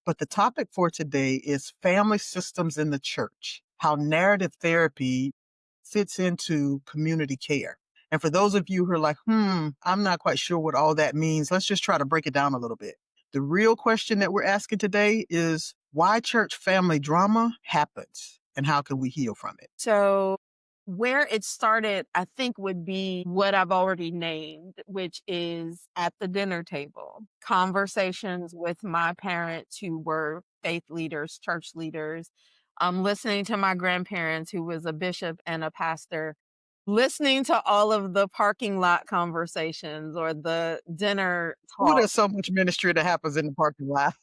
But the topic for today is family systems in the church, how narrative therapy fits into community care. And for those of you who are like, I'm not quite sure what all that means, let's just try to break it down a little bit. The real question that we're asking today is why church family drama happens and how can we heal from it? So, where it started, I think, would be what I've already named, which is at the dinner table. Conversations with my parents who were faith leaders, church leaders, listening to my grandparents who was a bishop and a pastor, listening to all of the parking lot conversations or the dinner Oh, talk. there's so much ministry that happens in the parking lot.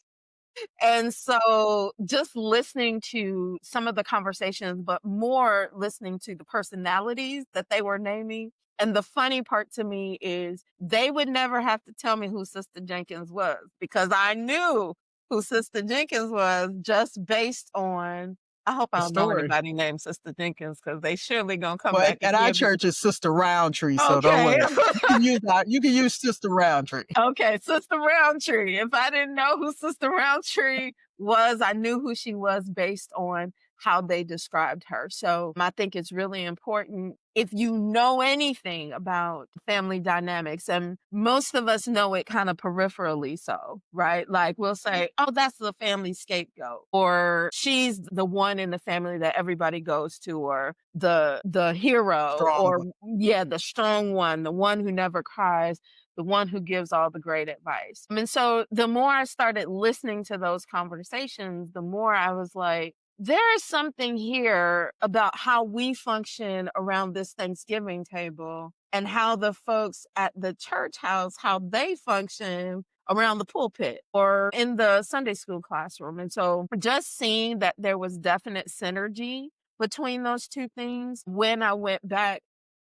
And so just listening to some of the conversations, but more listening to the personalities that they were naming. And the funny part to me is they would never have to tell me who Sister Jenkins was because I knew who Sister Jenkins was just based on, I hope I The don't know story. anybody named Sister Jenkins because they surely gonna come Well, back and at our give me. church, it's Sister Roundtree, so don't Okay. worry. You can use Sister Roundtree. Okay, Sister Roundtree. If I didn't know who Sister Roundtree was, I knew who she was based on how they described her. So I think it's really important if you know anything about family dynamics, and most of us know it kind of peripherally so, right? Like we'll say, oh, that's the family scapegoat, or she's the one in the family that everybody goes to, or the hero, Strong or one. yeah, the strong one, the one who never cries, the one who gives all the great advice. And so the more I started listening to those conversations, the more I was like, there is something here about how we function around this Thanksgiving table and how the folks at the church house, how they function around the pulpit or in the Sunday school classroom. And so just seeing that there was definite synergy between those two things when I went back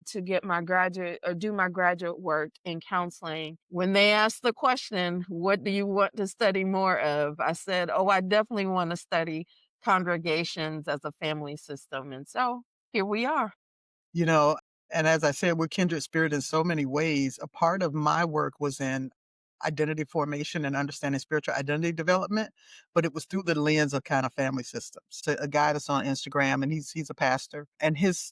to get my graduate or do my graduate work in counseling, when they asked the question, what do you want to study more of? I said, oh, I definitely want to study congregations as a family system. And so here we are. You know, and as I said, we're kindred spirit in so many ways. A part of my work was in identity formation and understanding spiritual identity development, but it was through the lens of kind of family systems. So a guy that's on Instagram, and he's a pastor, and his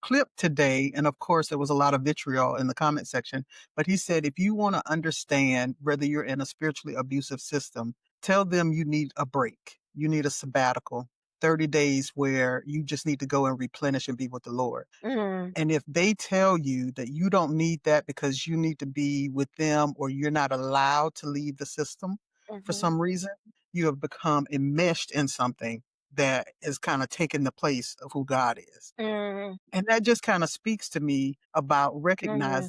clip today, and of course there was a lot of vitriol in the comment section, but he said if you want to understand whether you're in a spiritually abusive system, tell them you need a break, you need a sabbatical. 30 days where you just need to go and replenish and be with the Lord. Mm, And if they tell you that you don't need that because you need to be with them or you're not allowed to leave the system for mhm, some reason, you have become enmeshed in something that is kind of taking the place of who God is. mm, And that just kind of speaks to me about mm. recognizing